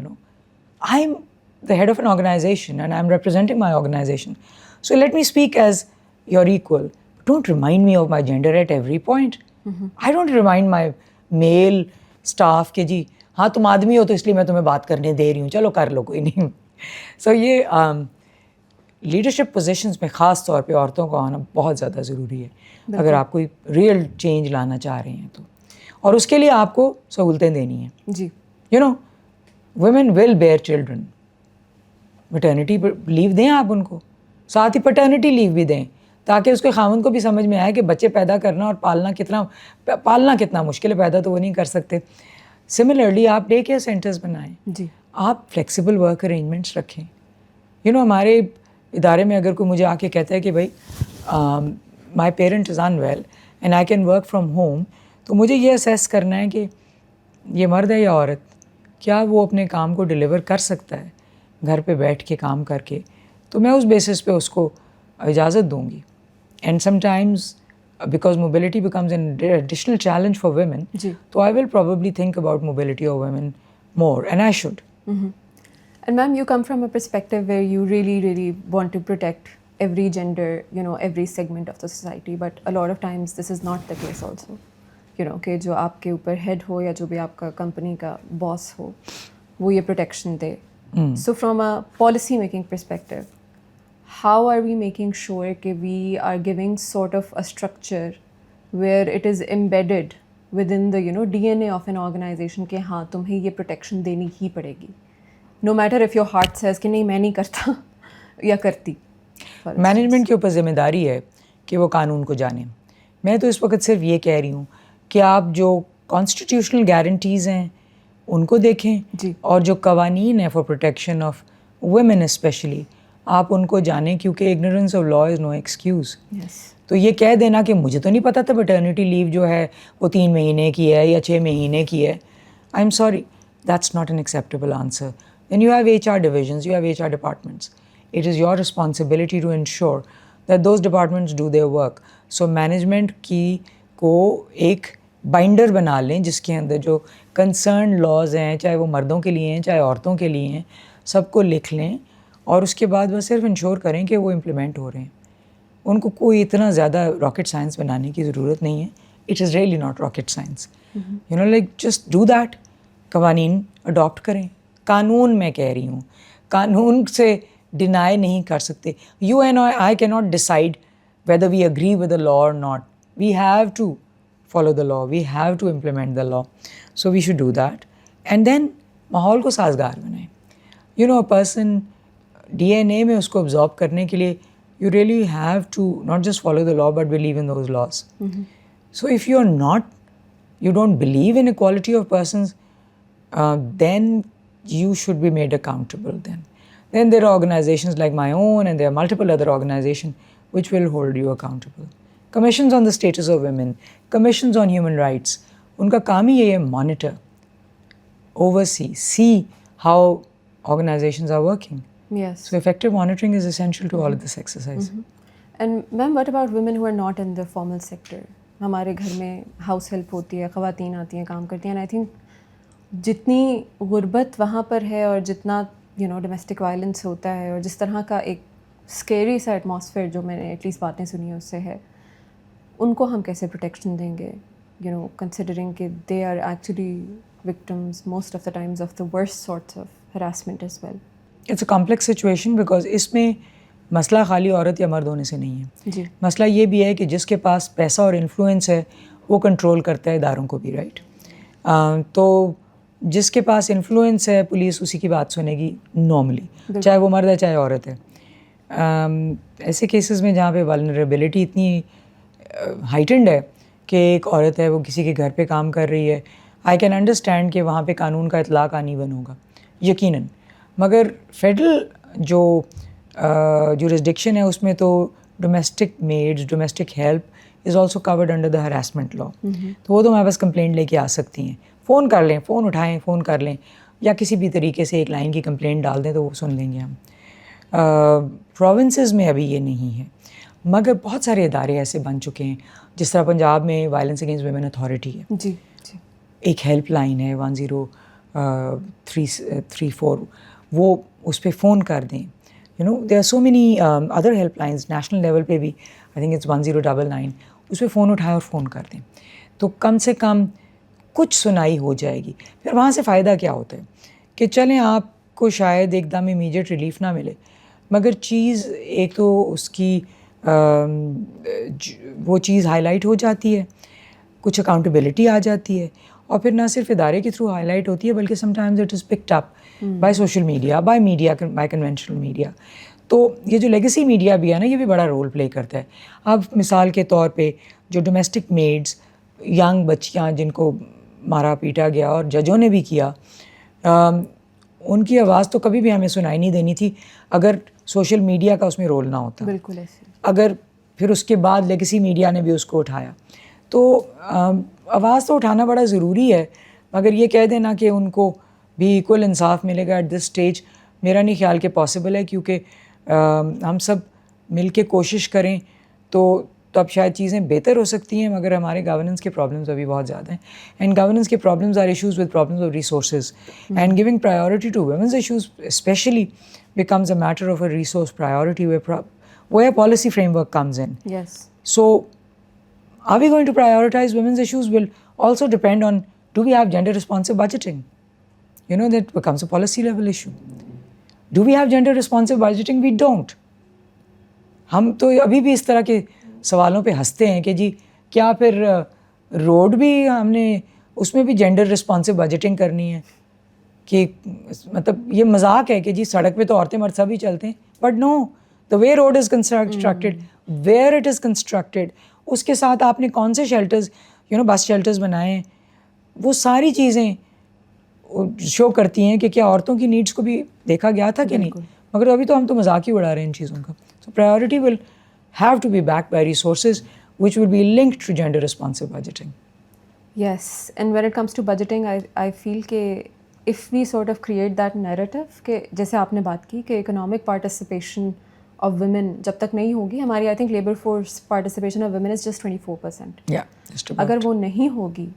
I'm the head of an organization and I'm representing my organization. So let me speak as your equal. Don't remind me of my gender at every point. I don't remind my male staff کہ جی ہاں تم آدمی ہو تو اس لیے میں تمہیں بات کرنے دے رہی ہوں, چلو کر لو, کوئی نہیں. سو یہ لیڈرشپ پوزیشنس میں خاص طور پہ عورتوں کا آنا بہت زیادہ ضروری ہے اگر آپ کوئی ریئل چینج لانا چاہ رہے ہیں تو. اور اس کے لیے آپ کو سہولتیں دینی ہیں. جی, ویمن ول بیئر چلڈرن. مٹرنیٹی لیو دیں آپ ان کو, ساتھ ہی پٹرنیٹی لیو بھی دیں, تاکہ اس کے خاوند کو بھی سمجھ میں آئے کہ بچے پیدا کرنا اور پالنا کتنا مشکل ہے, پیدا تو وہ نہیں کر سکتے. سملرلی آپ ڈے کیئر سینٹرز بنائیں, آپ فلیکسیبل ورک ارینجمنٹس رکھیں. ہمارے ادارے میں اگر کوئی مجھے آ کے کہتا ہے کہ بھائی my parent is unwell and I can work from home, تو مجھے یہ اسیس کرنا ہے کہ یہ مرد ہے یا عورت, کیا وہ اپنے کام کو ڈلیور کر سکتا ہے گھر پہ بیٹھ کے کام کر کے. تو میں اس بیسس پہ اس کو اجازت دوں گی. And sometimes because mobility becomes an additional challenge for women, so I will probably think about mobility of women more, and I should. And ma'am, you come from a perspective where you really want to protect every gender, every segment of the society, but a lot of times this is not the case also. کہ جو آپ کے اوپر ہیڈ ہو یا جو بھی آپ کا کمپنی کا باس ہو وہ یہ protection they. So from a policy making perspective, how are we making sure that we are giving sort of a structure where it is embedded within the DNA of an organization کہ ہاں تمہیں یہ protection دینی ہی پڑے گی, no matter if your heart says کہ نہیں میں نہیں کرتا یا کرتی. مینجمنٹ کے اوپر ذمہ داری ہے کہ وہ قانون کو جانیں. میں تو اس وقت صرف یہ کہہ رہی ہوں کہ آپ جو کانسٹیٹیوشنل گارنٹیز ہیں ان کو دیکھیں, اور جو قوانین ہیں for protection of women especially آپ ان کو جانیں, کیونکہ ignorance of law is no excuse. تو یہ کہہ دینا کہ مجھے تو نہیں پتہ تھا میٹرنیٹی لیو جو ہے وہ 3 مہینے کی ہے یا 6 مہینے کی ہے, I am sorry, that's not an acceptable answer. Then you have HR divisions, you have HR departments. It is your responsibility to ensure that those departments do their work. So management کی کو ایک بائنڈر بنا لیں جس کے اندر جو کنسرن لاز ہیں, چاہے وہ مردوں کے لیے ہیں چاہے عورتوں کے لیے ہیں, سب کو لکھ لیں, اور اس کے بعد بس صرف انشور کریں کہ وہ امپلیمنٹ ہو رہے ہیں. ان کو کوئی اتنا زیادہ راکٹ سائنس بنانے کی ضرورت نہیں ہے. It is really not rocket science. Like just do that. قوانین اڈاپٹ کریں. قانون میں کہہ رہی ہوں, قانون سے ڈینائی نہیں کر سکتے. You and I can not decide whether we agree with the law or not. We have to follow the law, we have to implement the law. So we should do that and then ماحول کو سازگار بنائیں. اے پرسن DNA میں اس کو ابزارو کرنے کے لیے you really have to not just follow the law but believe in those laws. So if you are not, you don't believe in equality of persons, then you should be made accountable. Then there are organizations like my own and there are multiple other organizations which will hold you accountable. Commissions on the status of women, commissions on human rights, ان کا کام ہی یہ ہے monitor, oversee, see how organizations are working. Yes. So effective monitoring is essential to all of this exercise. And ma'am, what about women who are not in the formal sector? ہمارے گھر میں ہاؤس ہیلپ ہوتی ہے, خواتین آتی ہیں کام کرتی ہیں, and I think جتنی غربت وہاں پر ہے اور جتنا ڈومیسٹک وائلنس ہوتا ہے اور جس طرح کا ایک اسکیری سا ایٹماسفیئر جو میں نے ایٹ لیسٹ باتیں سنی ہیں اس سے ہے, ان کو ہم کیسے پروٹیکشن دیں گے, کنسیڈرنگ کہ they are actually victims most of the times of the worst sorts of harassment as well. It's a complex situation because اس میں مسئلہ خالی عورت یا مرد ہونے سے نہیں ہے. جی, مسئلہ یہ بھی ہے کہ جس کے پاس پیسہ اور انفلوئنس ہے وہ کنٹرول کرتا ہے اداروں کو بھی, رائٹ. تو جس کے پاس انفلوئنس ہے پولیس اسی کی بات سنے گی نارملی, چاہے وہ مرد ہے چاہے عورت ہے. ایسے کیسز میں جہاں پہ ولنریبلٹی اتنی ہائٹنڈ ہے کہ ایک عورت ہے وہ کسی کے گھر پہ کام کر رہی ہے, آئی کین انڈرسٹینڈ کہ وہاں پہ قانون کا اطلاق آن ایون ہوگا یقیناً, مگر فیڈرل جو جورسڈکشن ہے اس میں تو domestic maids, domestic help is also covered under the harassment law. تو وہ تو ہمارے پاس کمپلینٹ لے کے آ سکتی ہیں, فون کر لیں, فون اٹھائیں, فون کر لیں, یا کسی بھی طریقے سے ایک لائن کی کمپلینٹ ڈال دیں تو وہ سن لیں گے ہم. پروونسز میں ابھی یہ نہیں ہے, مگر بہت سارے ادارے ایسے بن چکے ہیں, جس طرح پنجاب میں وائلنس اگینسٹ ویمن اتھارٹی ہے, جی جی, ایک ہیلپ لائن ہے 1034, وہ اس پہ فون کر دیں. There are so many other help lines national level پہ بھی, آئی تھنک اٹس 1099, اس پہ فون اٹھائیں اور فون کر دیں, تو کم سے کم کچھ سنائی ہو جائے گی. پھر وہاں سے فائدہ کیا ہوتا ہے کہ چلیں آپ کو شاید ایک دم امیجیٹ ریلیف نہ ملے, مگر چیز ایک تو اس کی وہ چیز ہائی لائٹ ہو جاتی ہے, کچھ اکاؤنٹیبلٹی آ جاتی ہے, اور پھر نہ صرف ادارے کے تھرو ہائی لائٹ ہوتی ہے بلکہ some times it is picked up by social media, by conventional media. تو یہ جو لیگیسی میڈیا بھی ہے نا, یہ بھی بڑا رول پلے کرتا ہے. اب مثال کے طور پہ جو ڈومیسٹک میڈز, ینگ بچیاں جن کو مارا پیٹا گیا اور ججوں نے بھی کیا, ان کی آواز تو کبھی بھی ہمیں سنائی نہیں دینی تھی اگر سوشل میڈیا کا اس میں رول نہ ہوتا. بالکل ایسے, اگر پھر اس کے بعد لیگیسی میڈیا نے بھی اس کو اٹھایا, تو آواز تو اٹھانا بڑا ضروری ہے, مگر یہ کہہ دینا کہ ان کو بھی ایکول انصاف ملے گا ایٹ دس اسٹیج, میرا نہیں خیال کہ پاسبل ہے, کیونکہ ہم سب مل کے کوشش کریں تو اب شاید چیزیں بہتر ہو سکتی ہیں, مگر ہمارے گورننس کے پرابلمز ابھی بہت زیادہ ہیں. اینڈ گورننس کے problems are issues with problems of resources, and giving priority to women's issues especially becomes a matter of a resource priority where policy framework comes in. yes, So are we going to prioritize women's issues will also depend on, do we have gender responsive budgeting? That becomes a policy level issue. Do we have gender responsive budgeting? We don't. ہم تو ابھی بھی اس طرح کے سوالوں پہ ہنستے ہیں کہ جی کیا پھر روڈ بھی ہم نے اس میں بھی جینڈر رسپانسو بجٹنگ کرنی ہے, کہ مطلب یہ مذاق ہے کہ جی سڑک پہ تو عورتیں مرد سبھی چلتے ہیں, but no, the way road is constructed, where it is constructed, اس کے ساتھ آپ نے کون سے شیلٹرز, بس شیلٹرز بنائے ہیں, وہ ساری چیزیں شو کرتی ہیں کہ کیا عورتوں کی نیڈس کو بھی دیکھا گیا تھا کہ نہیں. مگر ابھی تو ہم تو مذاق ہی اڑا رہے ہیں ان چیزوں کا. So priority will have to be backed by resources which will be linked to gender responsive budgeting. Yes, and when it comes to budgeting, I feel کہ if we sort of create that narrative کہ جیسے آپ نے بات کی کہ economic participation of women جب تک نہیں ہوگی, ہماری I think labor force participation of women is just 24%. Yeah, just about. اگر وہ نہیں ہوگی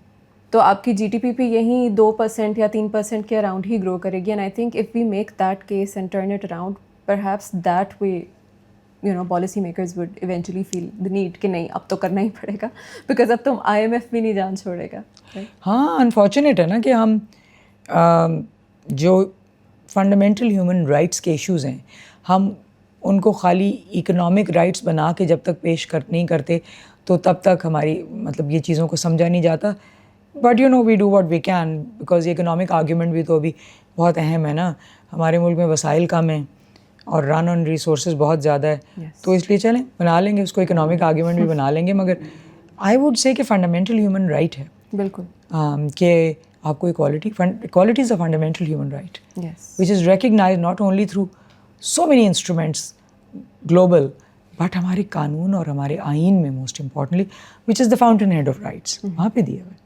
تو آپ کی GDP پہ یہیں 2% یا 3% کے اراؤنڈ ہی گرو کرے گی. And I think if we make that case and turn it around, perhaps that way policy makers would eventually feel the need کہ نہیں اب تو کرنا ہی پڑے گا, because اب تو IMF بھی نہیں جان چھوڑے گا. ہاں, انفارچونیٹ ہے نا کہ ہم جو فنڈامنٹل ہیومن رائٹس کے ایشوز ہیں, ہم ان کو خالی اکنامک رائٹس بنا کے جب تک پیش نہیں کرتے تو تب تک ہماری مطلب یہ چیزوں کو سمجھا نہیں جاتا. But we do what we can, because economic argument بھی تو ابھی بہت اہم ہے نا. ہمارے ملک میں وسائل کم ہیں اور رن آن ریسورسز بہت زیادہ ہے, تو اس لیے چلیں بنا لیں گے اس کو, اکنامک آرگیومنٹ بھی بنا لیں گے. مگر آئی ووڈ سے کہ فنڈامنٹل ہیومن رائٹ ہے بالکل کہ آپ کو equality is a fundamental human right, which is recognized not only through so many instruments global, but ہمارے قانون اور ہمارے آئین میں most importantly, which is the fountainhead of rights, وہاں پہ دیا ہوا ہے.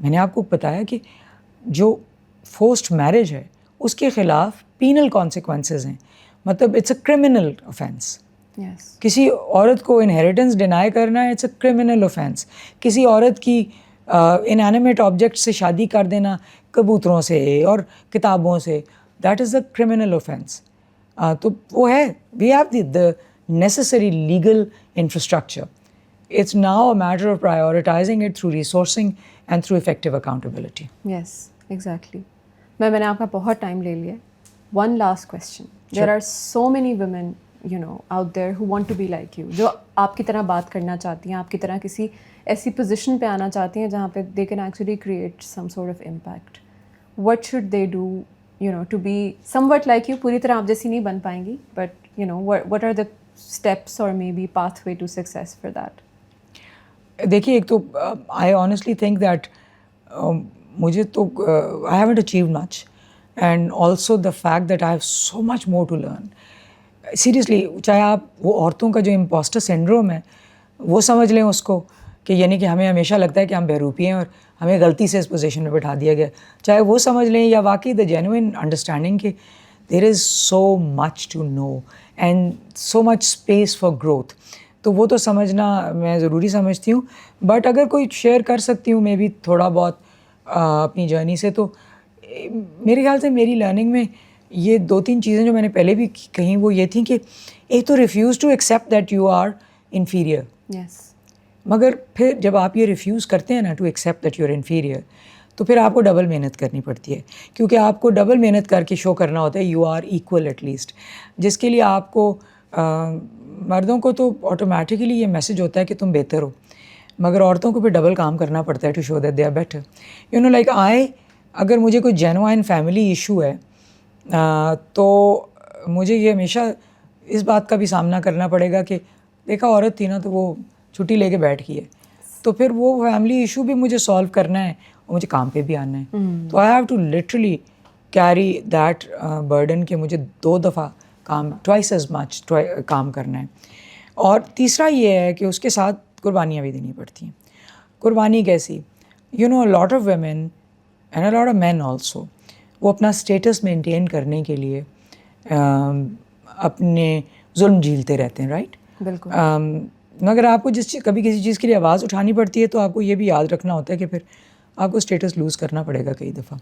میں نے آپ کو بتایا کہ جو forced marriage ہے اس کے خلاف penal consequences ہیں, مطلب it's a criminal offense. کسی عورت کو انہیریٹنس ڈینائی کرنا ہے, اٹس اے کرمنل اوفینس. کسی عورت کی انینیمیٹ آبجیکٹ سے شادی کر دینا, کبوتروں سے اور کتابوں سے, that is a criminal offence. تو وہ ہے, we have the necessary legal infrastructure. It's now a matter of prioritising it through resourcing and through effective accountability. Yes exactly. میں نے آپ کا بہت ٹائم لے لیا. One last question. Sure. There are so many women you know, out there who want to be like you, جو آپ کی طرح بات کرنا چاہتی ہیں, آپ کی طرح کسی ایسی پوزیشن پہ آنا چاہتی ہیں جہاں پہ they can actually create some sort of impact. What should they do, you know, to be somewhat like you? پوری طرح آپ جیسی نہیں بن پائیں گی, but you know, what are the steps or maybe pathway to success for that? دیکھیے, ایک تو آئی آنیسٹلی تھنک دیٹ مجھے تو I haven't achieved much, and also the fact that I have so much more to learn. Seriously, چاہے آپ وہ عورتوں کا جو امپوسٹر سنڈروم ہے وہ سمجھ لیں اس کو, کہ یعنی کہ ہمیں ہمیشہ لگتا ہے کہ ہم بہروپی ہیں اور ہمیں غلطی سے اس پوزیشن میں بٹھا دیا گیا, چاہے وہ سمجھ لیں, یا واقعی دا جینوئن انڈرسٹینڈنگ کہ there is so much to know and so much space for growth, تو وہ تو سمجھنا میں ضروری سمجھتی ہوں. بٹ اگر کوئی شیئر کر سکتی ہوں میں بھی تھوڑا بہت اپنی جرنی سے, تو میرے خیال سے میری لرننگ میں یہ 2-3 چیزیں جو میں نے پہلے بھی کہیں وہ یہ تھیں کہ ایک تو refuse to accept that you are inferior. Yes. مگر پھر جب آپ یہ ریفیوز کرتے ہیں نا to accept that you are inferior, تو پھر آپ کو ڈبل محنت کرنی پڑتی ہے, کیونکہ آپ کو ڈبل محنت کر کے شو کرنا ہوتا ہے you are equal at least, جس کے لیے آپ کو مردوں کو تو آٹومیٹکلی یہ میسج ہوتا ہے کہ تم بہتر ہو, مگر عورتوں کو پھر ڈبل کام کرنا پڑتا ہے to show that they are better. You know like اگر مجھے کوئی جینوائن فیملی ایشو ہے تو مجھے یہ ہمیشہ اس بات کا بھی سامنا کرنا پڑے گا کہ دیکھا عورت تھی نا تو وہ چھٹی لے کے بیٹھ گئی ہے, تو پھر وہ فیملی ایشو بھی مجھے سالو کرنا ہے اور مجھے کام پہ بھی آنا ہے. تو I have to literally carry that burden کہ مجھے 2 دفعہ کام, ٹوائس ایز مچ کام کرنا ہے. اور تیسرا یہ ہے کہ اس کے ساتھ قربانیاں بھی دینی پڑتی ہیں. قربانی کیسی؟ You know lot of women and a lot of men also, وہ اپنا اسٹیٹس مینٹین کرنے کے لیے اپنے ظلم جھیلتے رہتے ہیں, رائٹ؟ بالکل. مگر آپ کو کبھی کسی چیز کے لیے آواز اٹھانی پڑتی ہے تو آپ کو یہ بھی یاد رکھنا ہوتا ہے کہ پھر آپ کو اسٹیٹس لوز کرنا پڑے گا کئی دفعہ.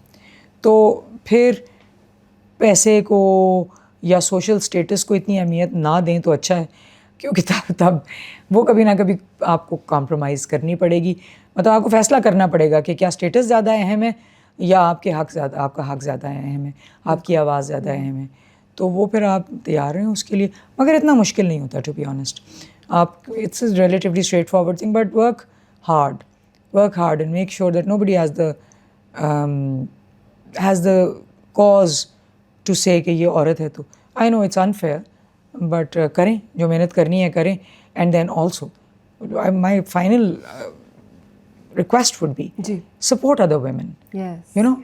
تو پھر پیسے کو یا سوشل اسٹیٹس کو اتنی اہمیت نہ دیں تو اچھا ہے, کیونکہ تب وہ کبھی نہ کبھی آپ کو کمپرومائز کرنی پڑے گی. مطلب آپ کو فیصلہ کرنا پڑے گا کہ کیا اسٹیٹس زیادہ اہم ہے یا آپ کا حق زیادہ اہم ہے, آپ کی آواز زیادہ اہم ہے. تو وہ پھر آپ تیار ہیں اس کے لیے, مگر اتنا مشکل نہیں ہوتا ٹو بی آنیسٹ. آپ it's a relatively straightforward thing, but work hard and make sure that nobody has the cause to say کہ یہ عورت ہے. تو I know it's unfair, but کریں, جو محنت کرنی ہے کریں. And then also my final request would be support other women, you know,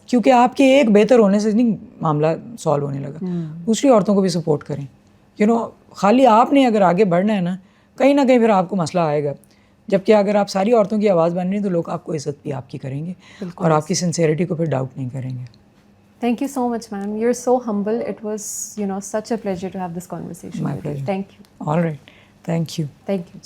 کیونکہ آپ کے ایک بہتر ہونے سے نہیں معاملہ سالو ہونے لگا, دوسری عورتوں کو بھی سپورٹ کریں. یو نو, خالی آپ نے اگر آگے بڑھنا ہے نا, کہیں نہ کہیں پھر آپ کو مسئلہ آئے گا. جبکہ اگر آپ ساری عورتوں کی آواز بن رہی ہیں تو لوگ آپ کو عزت بھی آپ کی کریں گے اور آپ کی سنسیئرٹی کو پھر ڈاؤٹ نہیں کریں گے. Thank you so much, ma'am. You're so humble. It was, you know, such a pleasure to have this conversation. My with you. pleasure. Thank you. All right. Thank you. Thank you.